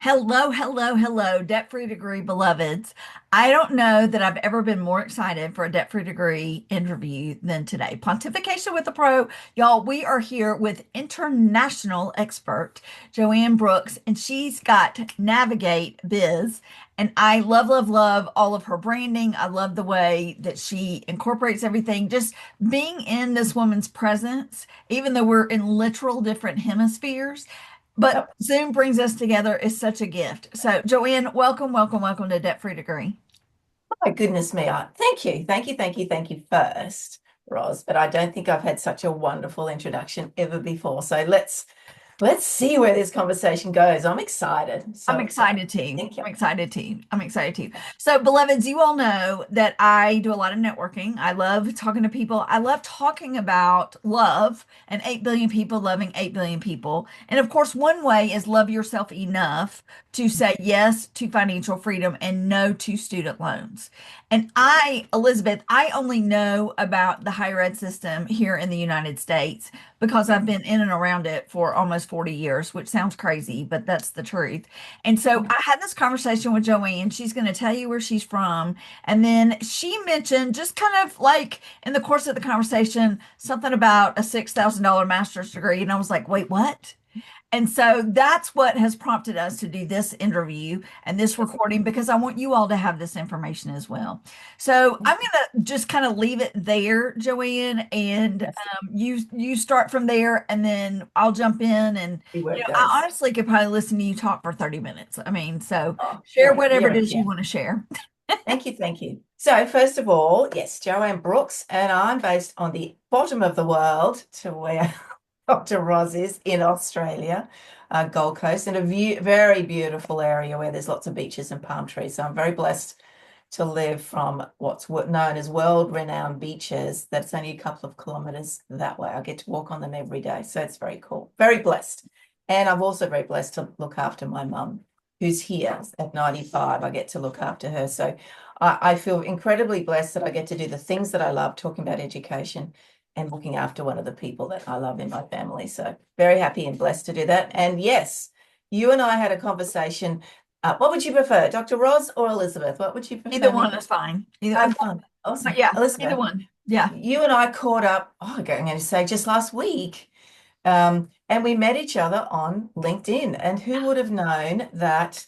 Hello, hello, hello, debt-free degree beloveds. I don't know that I've ever been more excited for a debt-free degree interview than today. Pontification with a Pro. Y'all, we are here with international expert Joanne Brooks, and she's got Navigate Biz. And I love, love, love all of her branding. I love the way that she incorporates everything. Just being in this woman's presence, even though we're in literal different hemispheres. But Oh, Zoom brings us together is such a gift. So, Joanne, welcome, welcome, welcome to Debt Free Degree. my goodness me. Thank you. Thank you first, Roz. But I don't think I've had such a wonderful introduction ever before. So let's see where this conversation goes. I'm excited. I'm So excited. excited too. Thank you. I'm excited too. I'm excited too. So, beloveds, you all know that I do a lot of networking. I love talking to people. I love talking about love and 8 billion people loving 8 billion people. And of course, one way is love yourself enough to say yes to financial freedom and no to student loans. And Elizabeth, I only know about the higher ed system here in the United States because I've been in and around it for almost 40 years, which sounds crazy, but that's the truth. And so I had this conversation with Joanne. She's going to tell you where she's from. And then she mentioned, just kind of like in the course of the conversation, something about a $6,000 master's degree. And I was like, wait, what? And so that's what has prompted us to do this interview and this recording because I want you all to have this information as well. So I'm going to just kind of leave it there, Joanne, and Let's you start from there, and then I'll jump in. And see where it I goes. honestly could probably listen to you talk for 30 minutes. I mean, so Oh, share whatever it you're is you yeah. want to share. Thank you. Thank you. So first of all, yes, Joanne Brooks, and I'm based on the bottom of the world to where Dr. Roz is in Australia, Gold Coast, in a very beautiful area where there's lots of beaches and palm trees. So I'm very blessed to live from what's known as world-renowned beaches. That's only a couple of kilometers that way. I get to walk on them every day. So it's very cool. Very blessed. And I'm also very blessed to look after my mum, who's here at 95. I get to look after her. So I feel incredibly blessed that I get to do the things that I love, talking about education and looking after one of the people that I love in my family. So very happy and blessed to do that. And yes, you and I had a conversation. What would you prefer, Dr. Roz or Elizabeth? What would you Either prefer me one to? is fine. Either, Oh, fun. Awesome. yeah, either Elizabeth, one. Yeah. you and I caught up, I'm going to say just last week. And we met each other on LinkedIn. And who would have known that?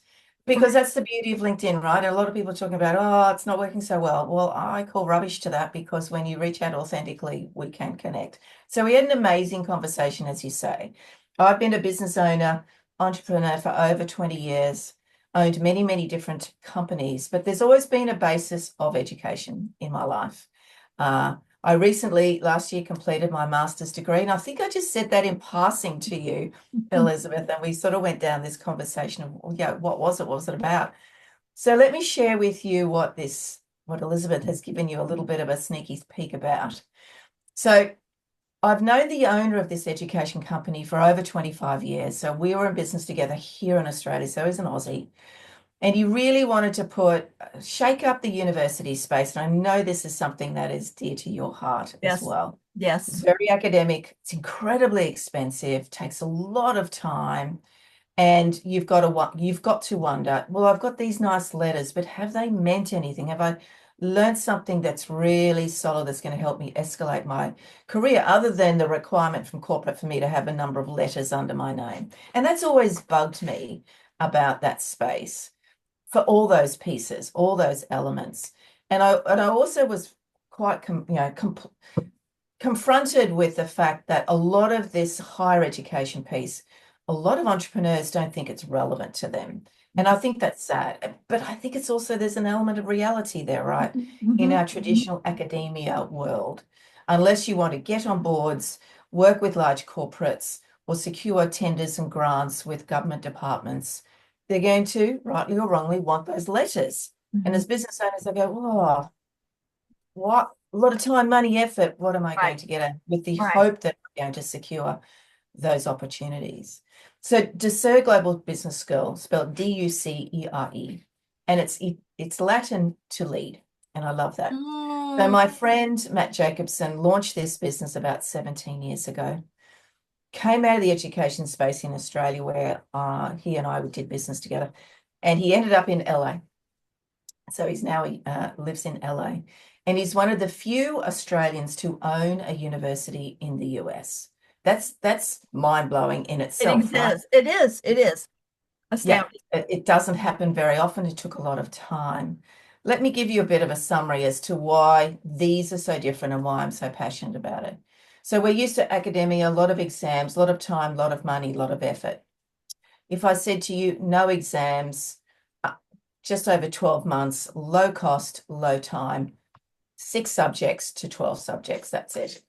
Because that's the beauty of LinkedIn, right? A lot of people are talking about, oh, it's not working so well. Well, I call rubbish to that because when you reach out authentically, we can connect. So we had an amazing conversation, as you say. I've been a business owner, entrepreneur for over 20 years, owned many, many different companies, but there's always been a basis of education in my life. Uh, I recently, last year, completed my master's degree, and I think I just said that in passing to you, Elizabeth, and we sort of went down this conversation of, well, yeah, what was it? What was it about? So let me share with you what Elizabeth has given you a little bit of a sneaky peek about. So I've known the owner of this education company for over 25 years. So we were in business together here in Australia. So he's an Aussie. And he really wanted to shake up the university space. And I know this is something that is dear to your heart as Yes. well. It's Yes. very academic, it's incredibly expensive, takes a lot of time. And you've got to wonder, well, I've got these nice letters, but have they meant anything? Have I learned something that's really solid that's going to help me escalate my career, other than the requirement from corporate for me to have a number of letters under my name? And that's always bugged me about that space for all those pieces, all those elements. And I also was quite confronted with the fact that a lot of this higher education piece, a lot of entrepreneurs don't think it's relevant to them. And I think that's sad. But I think it's also there's an element of reality there, right? In Mhm. our traditional academia world, unless you want to get on boards, work with large corporates, or secure tenders and grants with government departments, they're going to, rightly or wrongly, want those letters. And Mhm. as business owners, they go, oh, what? A lot of time, money, effort. What am I going Right. to get at? With the Right. hope that I'm going to secure those opportunities. So Ducere Global Business School, spelled Ducere, and it's Latin to lead. And I love that. So Mm, my friend Matt Jacobson launched this business about 17 years ago. came out of the education space in Australia where he and I did business together, and he ended up in LA. So he's now lives in LA, and he's one of the few Australians to own a university in the US. That's mind-blowing in It itself, right? exists. It is. It is Yeah, astounding. it doesn't happen very often. It took a lot of time. Let me give you a bit of a summary as to why these are so different and why I'm so passionate about it. So we're used to academia, a lot of exams, a lot of time, a lot of money, a lot of effort. If I said to you, no exams, uh, just over 12 months, low cost, low time, 6 subjects to 12 subjects, that's it.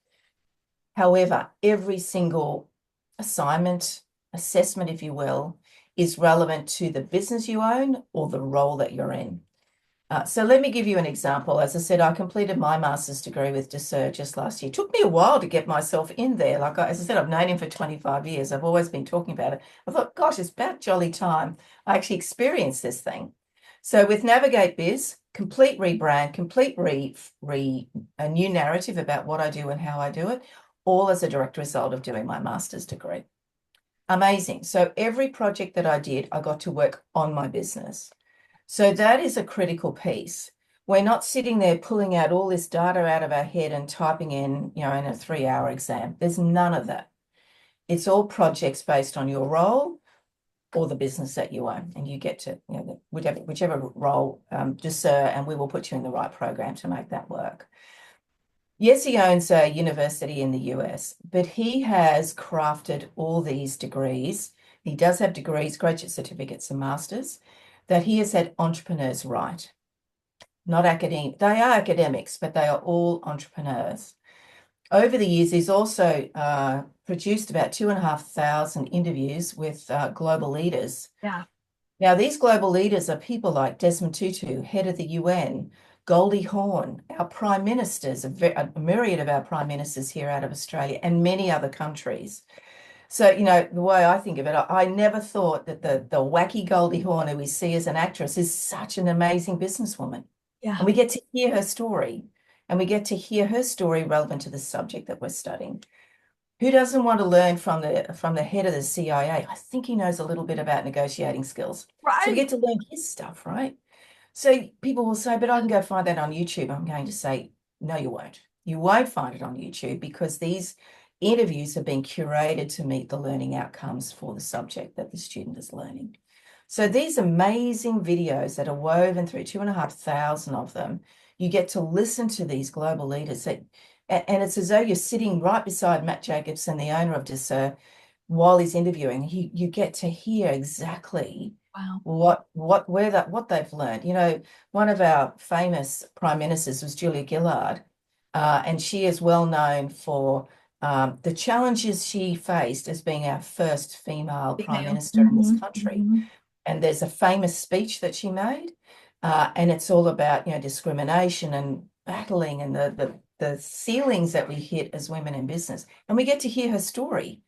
However, every single assignment, assessment, if you will, is relevant to the business you own or the role that you're in. So let me give you an example. As I said, I completed my master's degree with DeSer just last year. It took me a while to get myself in there. Like as I said, I've known him for 25 years. I've always been talking about it. I thought, gosh, it's about jolly time I actually experienced this thing. So with Navigate Biz, complete rebrand, complete a new narrative about what I do and how I do it, all as a direct result of doing my master's degree. Amazing. So every project that I did, I got to work on my business. So that is a critical piece. We're not sitting there pulling out all this data out of our head and typing in, in a 3-hour exam. There's none of that. It's all projects based on your role or the business that you own, and you get to, whichever role, DeSer, and we will put you in the right program to make that work. Yes, he owns a university in the US, but he has crafted all these degrees. He does have degrees, graduate certificates, and masters that he has had entrepreneurs write. Not academic. They are academics, but they are all entrepreneurs. Over the years, he's also produced about 2,500 interviews with global leaders. Yeah. Now, these global leaders are people like Desmond Tutu, head of the UN, Goldie Hawn, our prime ministers, a myriad of our prime ministers here out of Australia, and many other countries. So, the way I think of it, I never thought that the wacky Goldie Hawn who we see as an actress is such an amazing businesswoman. Yeah. And we get to hear her story, and we get to hear her story relevant to the subject that we're studying. Who doesn't want to learn from the head of the CIA? I think he knows a little bit about negotiating skills. So we Right. get to learn his stuff, right? So people will say, but I can go find that on YouTube. I'm going to say, no, you won't. You won't find it on YouTube because these interviews have been curated to meet the learning outcomes for the subject that the student is learning. So these amazing videos that are woven through 2,500 of them, you get to listen to these global leaders and it's as though you're sitting right beside Matt Jacobson, the owner of DeSer, while he's interviewing. You get to hear exactly Wow. what they've learned. One of our famous prime ministers was Julia Gillard, and she is well known for the challenges she faced as being our first female prime Female. minister in this country. And there's a famous speech that she made, and it's all about discrimination and battling and the ceilings that we hit as women in business. And we get to hear her story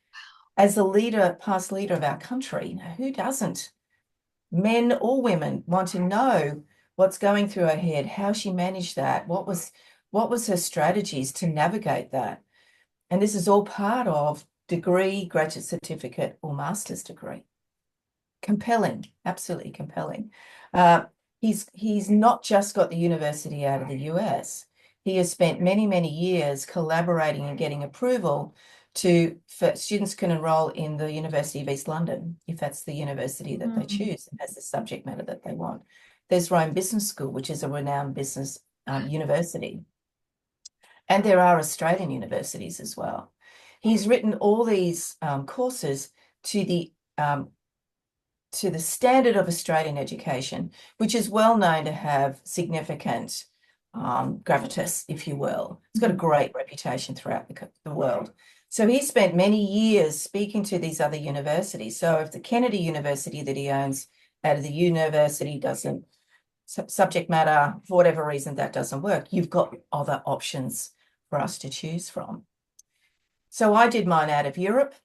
as a leader, past leader of our country. Who doesn't? Men or women want to know what's going through her head, how she managed that, what was her strategies to navigate that. And this is all part of degree, graduate certificate, or master's degree. Compelling, absolutely compelling. He's not just got the university out of the US. He has spent many, many years collaborating and getting approval for students can enroll in the University of East London, if that's the university that they choose and has the subject matter that they want. There's Rome Business School, which is a renowned business university. And there are Australian universities as well. He's written all these courses to the standard of Australian education, which is well known to have significant gravitas, if you will. It's got a great reputation throughout the world. So he spent many years speaking to these other universities. So if the Kennedy University that he owns out of the university doesn't, subject matter, for whatever reason, that doesn't work, you've got other options for us to choose from. So I did mine out of Europe.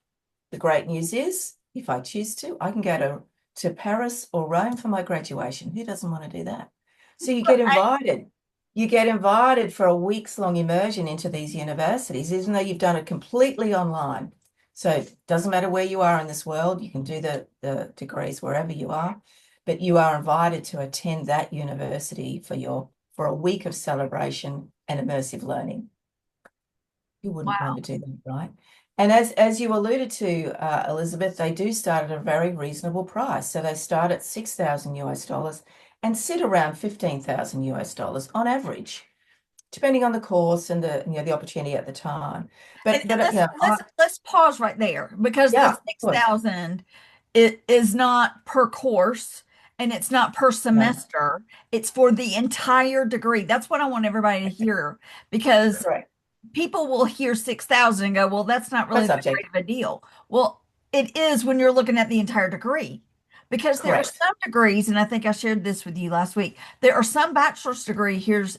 The great news is, if I choose to, I can go to Paris or Rome for my graduation. Who doesn't want to do that? So you get invited. You get invited for a weeks-long immersion into these universities, even though you've done it completely online. So it doesn't matter where you are in this world, you can do the degrees wherever you are, but you are invited to attend that university for a week of celebration and immersive learning. You wouldn't want Wow. to do that, right? And as you alluded to, Elizabeth, they do start at a very reasonable price. So they start at 6,000 US dollars and sit around 15,000 US dollars on average, depending on the course and the opportunity at the time. And But let's pause right there because the yeah, of course. 6,000 it is not per course and it's not per No, semester. It's for the entire degree. That's what I want everybody to hear because correct. people will hear 6,000 and go, well, that's not Per really that subject, great of a deal. Well, it is when you're looking at the entire degree because there are correct. some degrees, and I think I shared this with you last week. There are some bachelor's degrees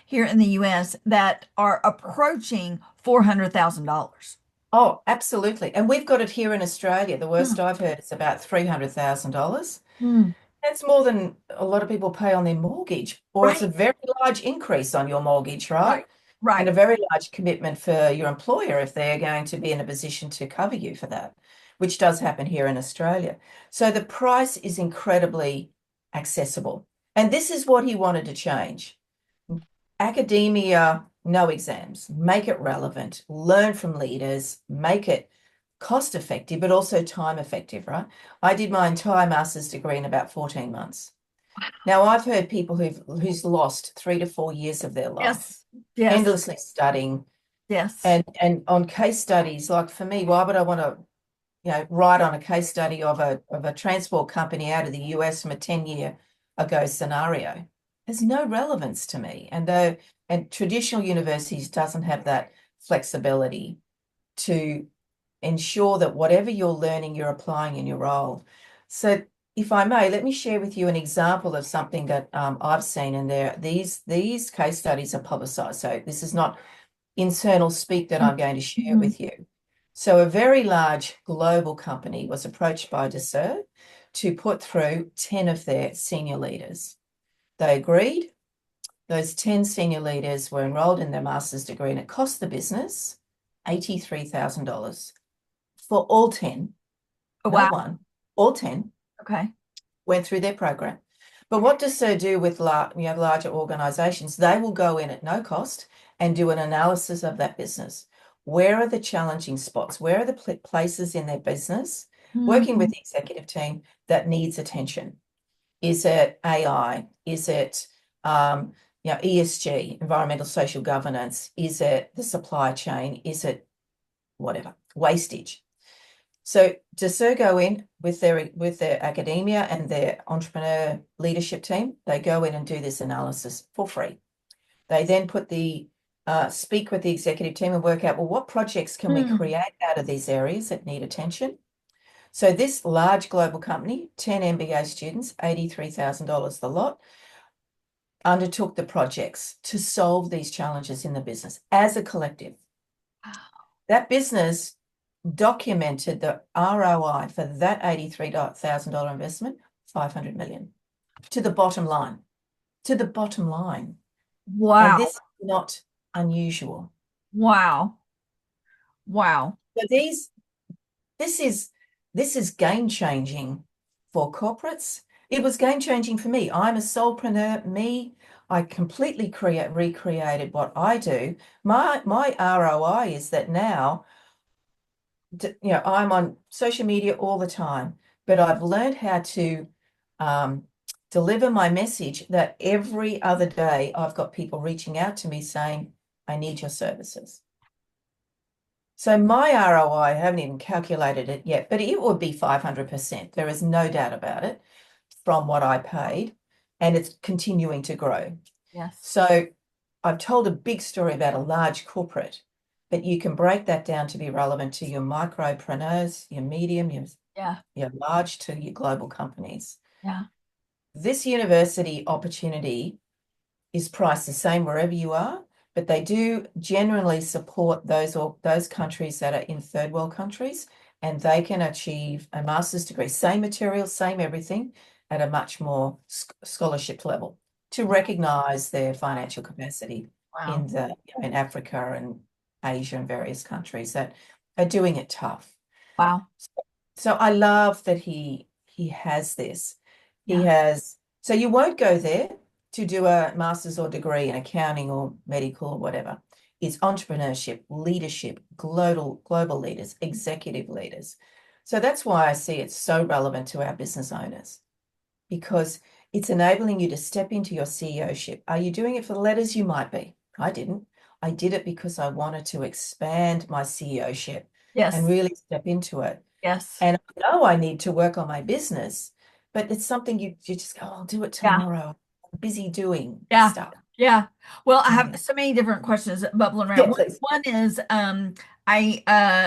here in the US that are approaching $400,000. Oh, absolutely. And we've got it here in Australia. The Hmm. worst I've heard is about $300,000. Hmm. That's more than a lot of people pay on their mortgage, or it's a Right, very large increase on your mortgage, right? right, And a right. very large commitment for your employer if they're going to be in a position to cover you for that, which does happen here in Australia. So the price is incredibly accessible. And this is what he wanted to change. Academia, no exams, make it relevant, learn from leaders, make it cost effective, but also time effective, right? I did my entire master's degree in about 14 months. Now, I've heard people who's lost 3 to 4 years of their life Yes, yes, endlessly studying yes. and on case studies. Like for me, why would I want to, write on a case study of a transport company out of the US from a 10-year ago scenario? There's no relevance to me. And traditional universities doesn't have that flexibility to ensure that whatever you're learning, you're applying in your role. So, if I may, let me share with you an example of something that I've seen in there. These case studies are publicized. So this is not internal speak that I'm going to share Mhm. with you. So a very large global company was approached by Dassault to put through 10 of their senior leaders. They agreed. Those 10 senior leaders were enrolled in their master's degree, and it cost the business $83,000 for all 10, Oh, not wow. one, all 10 Okay. went through their program. But what does Dassault do with larger organizations? They will go in at no cost and do an analysis of that business. Where are the challenging spots? Where are the places in their business, working with Mhm. the executive team, that needs attention? Is it AI? Is it ESG, environmental social governance? Is it the supply chain? Is it whatever, wastage? So Dassault go in with their academia and their entrepreneur leadership team. They go in and do this analysis for free. They then speak with the executive team and work out, well, what projects can we Hmm. create out of these areas that need attention? So this large global company, 10 MBA students, $83,000 the lot, undertook the projects to solve these challenges in the business as a collective. That business documented the ROI for that $83,000 investment, 500 million, to the bottom line, to the bottom line. And Wow. this is not unusual. Wow. Wow. So this is this is game changing for corporates. It was game changing for me. I'm a solopreneur. I completely recreated what I do. My ROI is that now, I'm on social media all the time, but I've learned how to um, deliver my message that every other day I've got people reaching out to me saying, I need your services. So my ROI, I haven't even calculated it yet, but it would be 500%. There is no doubt about it from what I paid, and it's continuing to grow. Yes. So I've told a big story about a large corporate, but you can break that down to be relevant to your micropreneurs, your medium, Yeah. your large to your global companies. Yeah. This university opportunity is priced the same wherever you are, but they do generally support those countries that are in third world countries, and they can achieve a master's degree, same material, same everything, at a much more scholarship level to recognize their financial capacity Wow. in Africa and Asia and various countries that are doing it tough. Wow. So I love that he has this. He Yeah. has, so you won't go there to do a master's or degree in accounting or medical or whatever. It's entrepreneurship, leadership, global leaders, executive leaders. So that's why I see it so relevant to our business owners, because it's enabling you to step into your CEO-ship. Are you doing it for the letters? You might be. I didn't. I did it because I wanted to expand my CEO-ship and Yes. really step into it. Yes. And I know I need to work on my business, but it's something you just go, I'll do it Yeah. tomorrow. I'm busy doing Yeah. stuff. Yeah. Well, I have Mm. so many different questions bubbling around. Yeah, One, please. one is I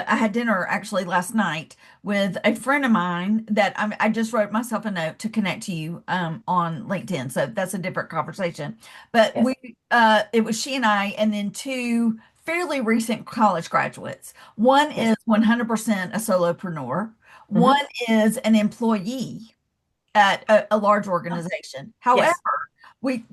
had dinner actually last night with a friend of mine that I just wrote myself a note to connect to you on LinkedIn. So that's a different conversation. But Yes. it was she and I, and then two fairly recent college graduates. One Yes. is 100% a solopreneur. Hmm. One is an employee at a large organization. However, Yes. we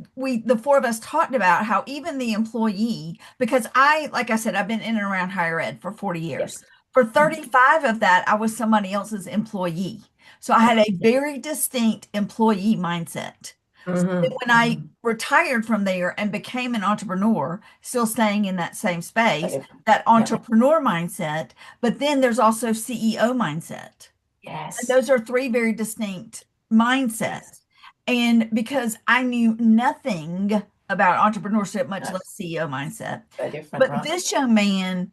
the four of us talked about how even the employee, because like I said, I've been in and around higher ed for 40 years. Yes. For Mhm. 35 of that, I was somebody else's employee. So I Yeah. had a very distinct employee mindset. So then Hmm. when I retired from there and became an entrepreneur, still staying in that same space, that Yeah. entrepreneur mindset, but then there's also CEO mindset. And Yes. those are three very distinct Yes. mindsets. And because I knew nothing about entrepreneurship, much No, less CEO mindset, so different, but right? this young man,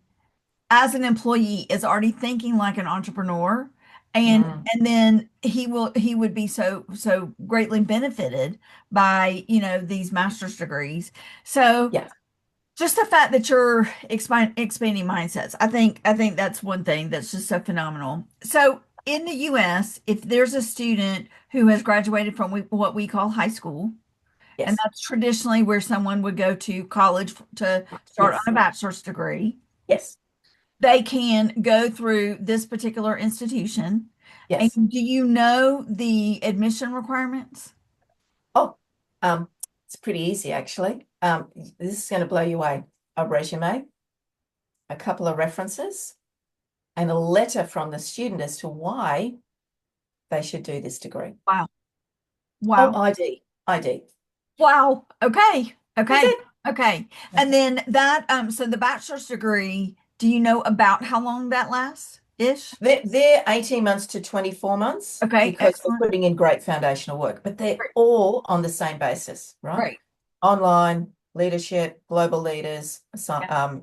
as an employee, is already thinking like an entrepreneur. And Mm. and then he would be so greatly benefited by, these master's degrees. So Yeah. just the fact that you're expanding mindsets, I think that's one thing that's just so phenomenal. So in the US, if there's a student who has graduated from what we call high school, and Yes. that's traditionally where someone would go to college to start on Yes. a bachelor's degree, Yes. they can go through this particular institution. And Yes. do you know the admission requirements? Oh, um, it's pretty easy actually. This is going to blow you away. A resume, a couple of references, and a letter from the student as to why they should do this degree. Wow. Oh, Wow. ID, ID. Wow. Okay. That's Okay. it. Okay. And then so the bachelor's degree, do you know about how long that lasts ish? They're 18 months to 24 months Okay. because we're Excellent. putting in great foundational work, but they're Great. all on the same basis, right? Great. Online, leadership, global leaders, Yeah.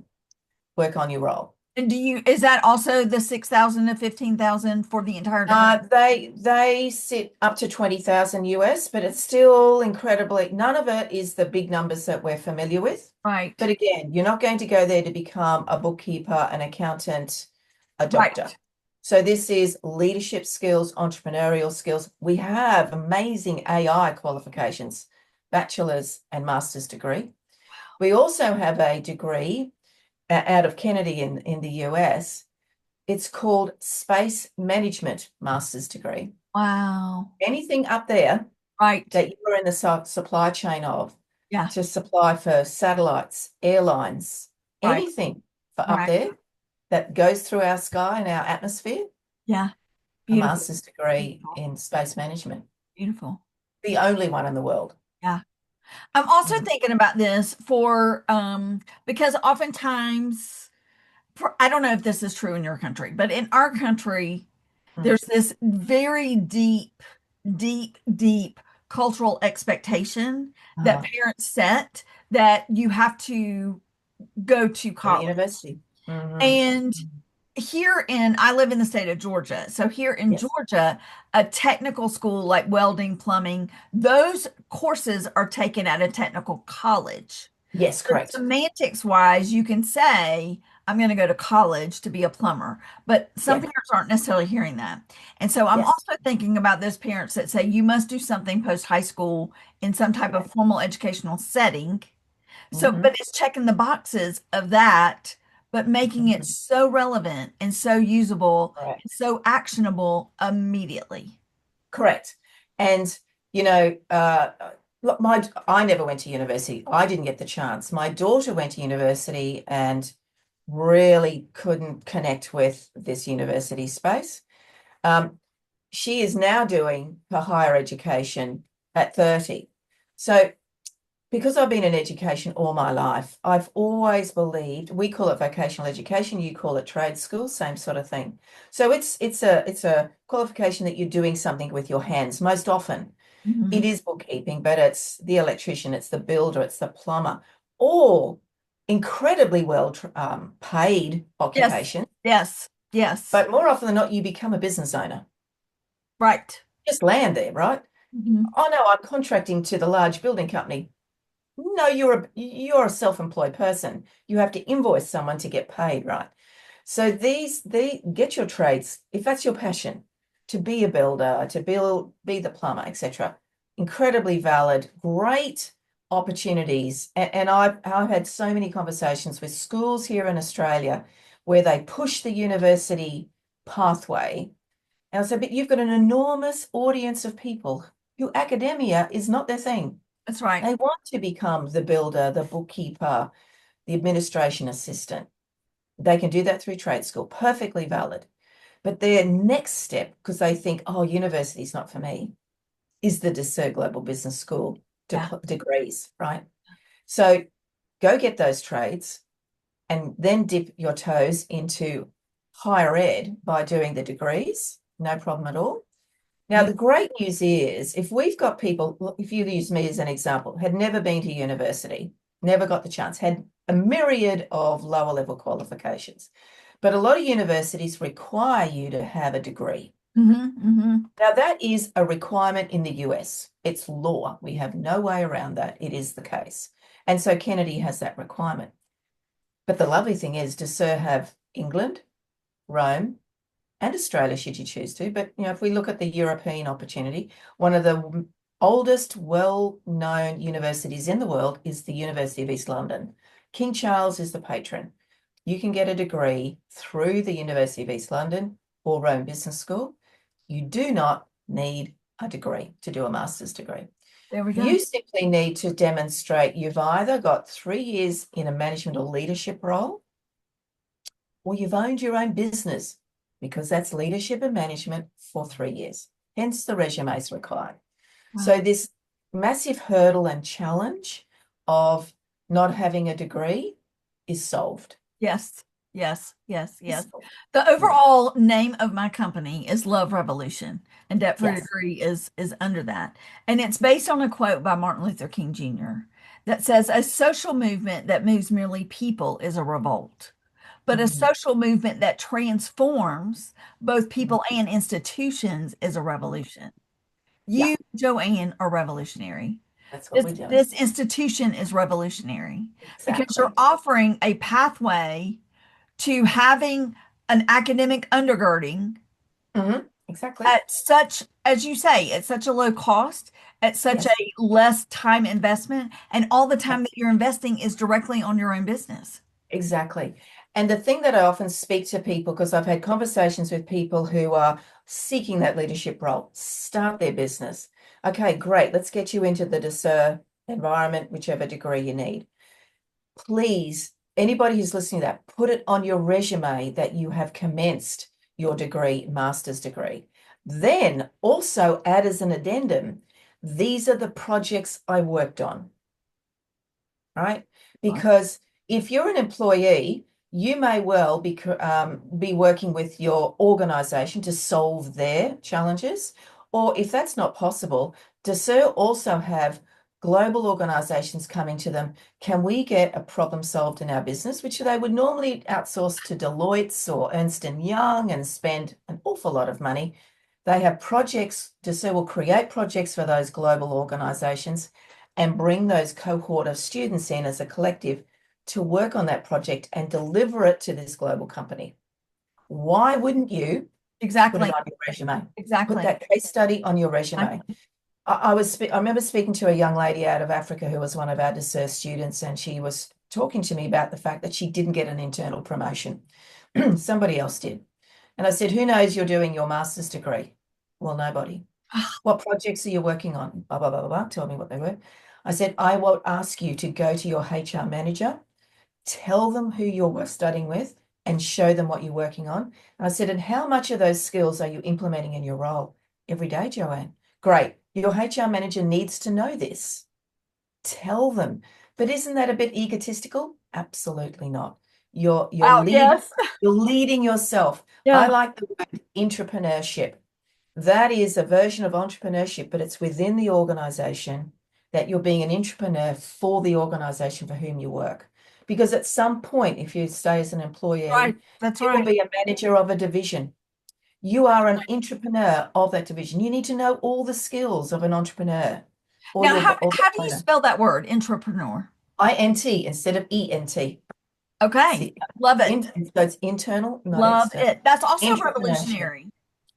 work on your role. And is that also the 6,000 to 15,000 for the entire degree? They sit up to 20,000 US, but it's still incredibly, none of it is the big numbers that we're familiar with. Right. But again, you're not going to go there to become a bookkeeper, an accountant, a doctor. Right. So this is leadership skills, entrepreneurial skills. We have amazing AI qualifications, bachelor's and master's degree. We also have a degree out of Kennedy in the US. It's called Space Management Master's Degree. Wow. Anything up there Right. that you're in the supply chain of Yeah. to supply for satellites, airlines, Right. anything for up Right. there that goes through our sky and our atmosphere, Yeah. a Beautiful. master's degree Beautiful. in space management. Beautiful. The only one in the world. Yeah. I'm also Mm, thinking about this for because oftentimes I don't know if this is true in your country, but in our country, mm. there's this very deep cultural expectation that Uh-huh. parents set that you have to go to Go to college. university. Hmm. And I live in the state of Georgia. So here in Yes. Georgia, a technical school like welding, plumbing, those courses are taken at a technical college. Yes, So correct. semantics wise, you can say, I'm going to go to college to be a plumber, but some Yes. parents aren't necessarily hearing that. And so I'm Yes. also thinking about those parents that say you must do something post high school in some type of Correct. formal educational setting. So, Hmm. but it's checking the boxes of that, but making it Hmm. so relevant and so usable and Correct. so actionable immediately. Correct. And you know, look, I never went to university. I didn't get the chance. My daughter went to university and really couldn't connect with this university space. Um, she is now doing her higher education at 30. So because I've been in education all my life, I've always believed, we call it vocational education, you call it trade school, same sort of thing. So it's a qualification that you're doing something with your hands. Most often it Mhm. is bookkeeping, but it's the electrician, it's the builder, it's the plumber, all incredibly well paid Yes, occupation. yes, yes, But more often than not, you become a business owner. right. Just land there, right? Mhm. Oh no, I'm contracting to the large building company. No, you're a self-employed person. You have to invoice someone to get paid, right? So they get your trades, if that's your passion, to be a builder, to be the plumber, etc. Incredibly valid, great opportunities. And I've had so many conversations with schools here in Australia where they push the university pathway. And I said, but you've got an enormous audience of people who academia is not their thing. That's right. They want to become the builder, the bookkeeper, the administration assistant. They can do that through trade school, perfectly valid. But their next step, because they think, oh, university's not for me, is the DeSer Global Business School Yeah. degrees, right? So go get those trades and then dip your toes into higher ed by doing the degrees. No problem at all. Now, Yeah. the great news is if we've got people, if you use me as an example, had never been to university, never got the chance, had a myriad of lower level qualifications, but a lot of universities require you to have a degree. Hmm. Hmm. Now, that is a requirement in the US. It's law. We have no way around that. It is the case. And so Kennedy has that requirement. But the lovely thing is, does Sir have England, Rome, and Australia, should you choose to. But if we look at the European opportunity, one of the oldest, well-known universities in the world is the University of East London. King Charles is the patron. You can get a degree through the University of East London or Rome Business School. You do not need a degree to do a master's degree. There we go. You simply need to demonstrate you've either got 3 years in a management or leadership role, or you've owned your own business because that's leadership and management for 3 years. Hence the resume is required. Wow. So this massive hurdle and challenge of not having a degree is solved. Yes, yes, yes, Is yes. solved. The Yeah. overall name of my company is Love Revolution, and Debt Free Yes. Degree is under that. And it's based on a quote by Martin Luther King Jr. that says, "A social movement that moves merely people is a revolt, but a Mhm. social movement that transforms both Mhm. people and institutions is a revolution." Yeah, You, Joanne, are revolutionary. that's what This we're doing. this institution is revolutionary because you're Exactly. offering a pathway to having an academic undergirding Exactly. at such, as you say, at such a low cost, at such a Yes. less time investment, and all the time that Yes. you're investing is directly on your own business. Exactly. And the thing that I often speak to people, because I've had conversations with people who are seeking that leadership role, start their business. Okay, great. Let's get you into the DeSer environment, whichever degree you need. Please, anybody who's listening to that, put it on your resume that you have commenced your degree, master's degree. Then also add as an addendum, these are the projects I worked on, right? Because if you're an employee, you may well be working with your organization to solve their challenges. Or if that's not possible, does SIR also have global organizations coming to them? Can we get a problem solved in our business, which they would normally outsource to Deloitte's or Ernst and Young and spend an awful lot of money? They have projects, DeSer will create projects for those global organizations and bring those cohort of students in as a collective to work on that project and deliver it to this global company. Why wouldn't you put it Exactly. on your resume? Put Exactly. that case study on your resume. Exactly. I remember speaking to a young lady out of Africa who was one of our DeSer students, and she was talking to me about the fact that she didn't get an internal promotion. Somebody else did. And I said, who knows you're doing your master's degree? Well, nobody. What projects are you working on? Blah, blah, blah, blah, blah. Tell me what they were. I said, I will ask you to go to your HR manager, tell them who you're studying with and show them what you're working on. And I said, and how much of those skills are you implementing in your role every day, Joanne? Great. Your HR manager needs to know this. Tell them. But isn't that a bit egotistical? Absolutely not. You're Wow, leading, yes. you're leading yourself. I Yeah, like the word entrepreneurship. That is a version of entrepreneurship, but it's within the organization that you're being an entrepreneur for the organization for whom you work. Because at some point, if you stay as an right. employee, That's you will right. be a manager of a division. You are an entrepreneur of that division. You need to know all the skills of an entrepreneur or Now, your how or the how do you owner. spell that word, entrepreneur? INT instead of ENT. Okay. See, Love it. so it's internal, not Love external. it. That's also Entrepreneurship. revolutionary.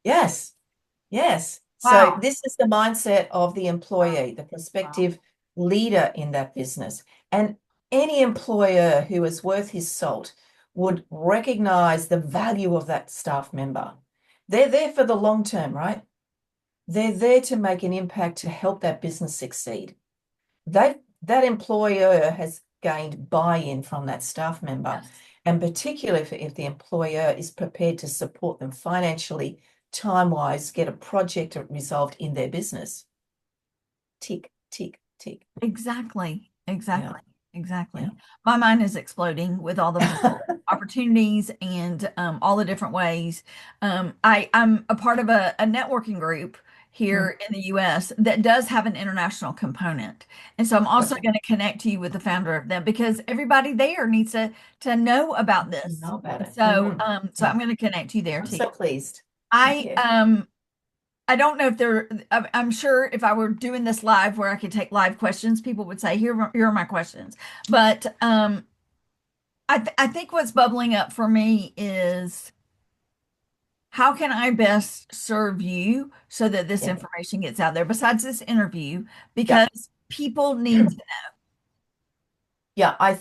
Yes. Yes. So Wow. this is the mindset of the employee, the Wow. prospective leader in that business. And any employer who is worth his salt would recognize the value of that staff member. They're there for the long term, right? They're there to make an impact to help that business succeed. That employer has gained buy-in from that staff member, Yes. and particularly if the employer is prepared to support them financially, time-wise, get a project resolved in their business. Tick, tick, tick. Exactly. Yeah, Exactly. yeah. Exactly. My mind is exploding with all the potential opportunities and all the different ways. I'm a part of a networking group Mm, here in the US that does have an international component. And so I'm also gotcha. going to connect you with the founder of them because everybody there needs to know about this. Know about And it. so so Mm. I'm going to connect you there I'm too. so pleased. Thank I you. um I don't know if there, I'm sure if I were doing this live where I could take live questions, people would say, here are my questions. But I think what's bubbling up for me is how can I best serve you so that this Yeah, information gets out there besides this interview? yeah. Because people need to Yeah,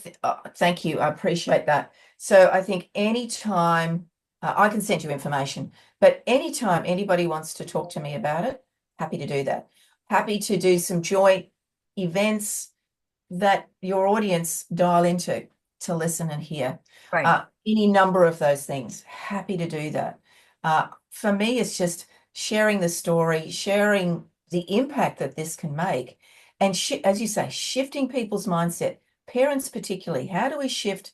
thank you. I appreciate that. So I think anytime I can send you information, but anytime anybody wants to talk to me about it, happy to do that. Happy to do some joint events that your audience dial into to listen and hear. right. Any number of those things, happy to do that. For me, it's just sharing the story, sharing the impact that this can make, and as you say, shifting people's mindset, parents particularly. How do we shift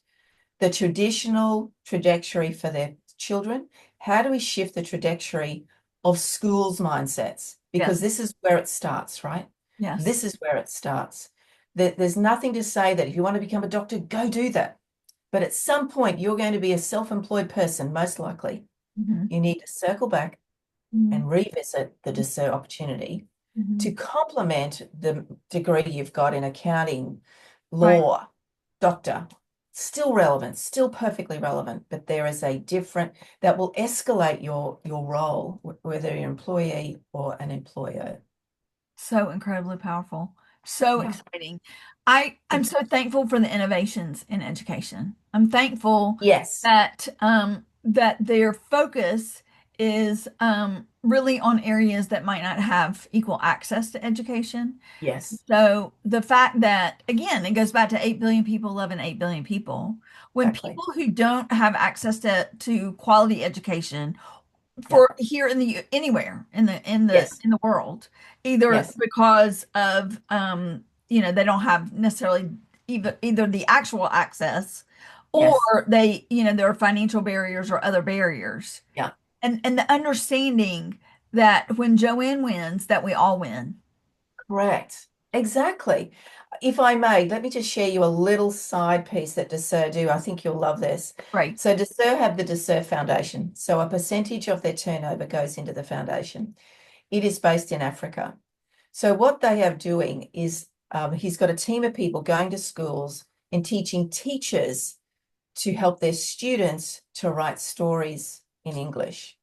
the traditional trajectory for their children? How do we shift the trajectory of schools' mindsets? Because Yes. this is where it starts, right? Yes. This is where it starts. There's nothing to say that if you want to become a doctor, go do that. But at some point, you're going to be a self-employed person, most likely. Hmm. You need to circle back Hmm. and revisit the DeSer opportunity Hmm. to complement the degree you've got in accounting, Right. law, doctor. Still relevant, still perfectly relevant, but there is a different that will escalate your role, whether you're an employee or an employer. So incredibly powerful. So Yeah. exciting. I'm so thankful for the innovations in education. I'm thankful Yes. that that their focus is really on areas that might not have equal access to education. Yes. So the fact that, again, it goes back to 8 billion people loving 8 billion people. When Exactly. people who don't have access to quality education Yeah. for here in the anywhere in Yes. the world, either Yes. because of they don't have necessarily either the actual access or Yes. they there are financial barriers or other barriers, Yeah. and the understanding that when Joanne wins that we all win. Correct. Exactly. If I may, let me just share you a little side piece that DeSer do. I think you'll love this. Right. So DeSer have the DeSer Foundation. So a percentage of their turnover goes into the foundation. It is based in Africa. So what they are doing is he's got a team of people going to schools and teaching teachers to help their students to write stories in English.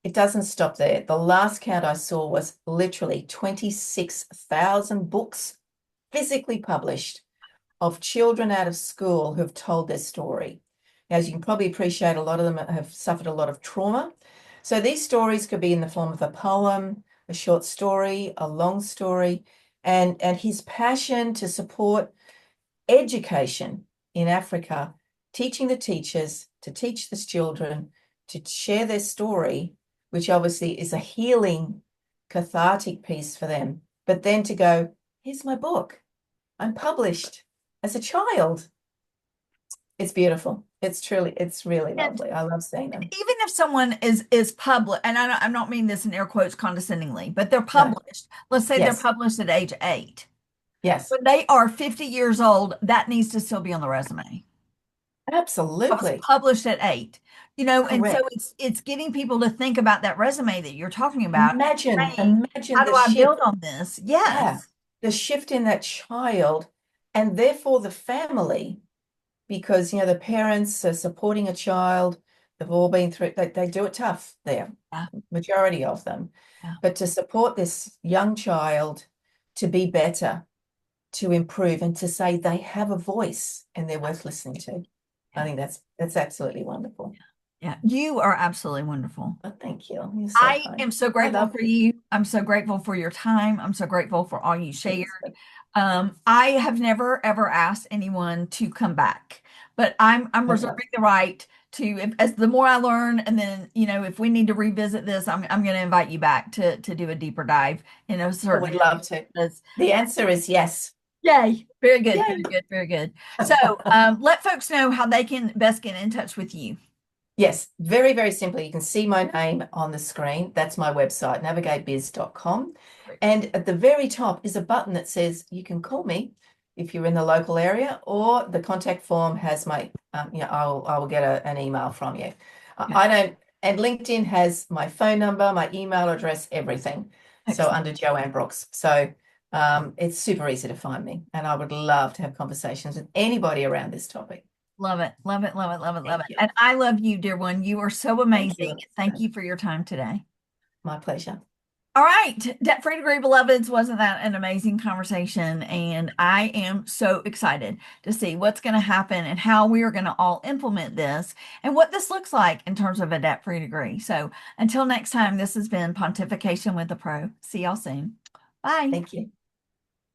It doesn't stop there. The last count I saw was literally 26,000 books physically published of children out of school who've told their story. Now, as you can probably appreciate, a lot of them have suffered a lot of trauma. So these stories could be in the form of a poem, a short story, a long story, and his passion to support education in Africa, teaching the teachers to teach the children to share their story, which obviously is a healing, cathartic piece for them. But then to go, here's my book. I'm published as a child. It's beautiful. It's really And lovely. I love seeing them. even if someone is published, and I'm not meaning this in air quotes condescendingly, but they're No, published. Let's say they're yes, published at age 8. yes, When they are 50 years old, that needs to still be on the resume. I was absolutely. published at 8. And so Correct. it's getting people to think about that resume that you're talking about and saying, Imagine how do the I shift. build on this? Yeah, Yes. the shift in that child and therefore the family, because the parents are supporting a child. They've all been through, they do it tough there, Yeah. majority of them. Yeah. But to support this young child to be better, to improve, and to say they have a voice and they're worth listening to. I Yeah. think that's absolutely wonderful. Yeah. You are absolutely wonderful. Oh, thank you. You're so I kind. am so I grateful love for you. you. I'm so grateful for your time. I'm so grateful for all you shared. Yes, I have never ever asked anyone to come back, but I'm I love. reserving the right to, if, as the more I learn, and then if we need to revisit this, I'm going to invite you back to do a deeper dive in a I certain would love to. area. The answer is yes. Yay. Very good. Yay. Very good. Very good. So, let folks know how they can best get in touch with you. Yes, very, very simply. You can see my name on the screen. That's my website, navigatebiz.com. And at the very top is a button that says you can call me if you're in the local area, or the contact form has my, I will get an email from you. Okay. I don't, and LinkedIn has my phone number, my email address, everything. So Excellent. under Joanne Brooks. So it's super easy to find me. And I would love to have conversations with anybody around this topic. Love it. Love it. Love it. Love it. Love Thank it. you. And I love you, dear one. You are so Thank amazing. you. Thank you for your time today. My pleasure. All right, Debt Free Degree Beloveds, wasn't that an amazing conversation? And I am so excited to see what's going to happen and how we are going to all implement this and what this looks like in terms of a debt free degree. So until next time, this has been Pontification with a Pro. See y'all soon. Bye. Thank you.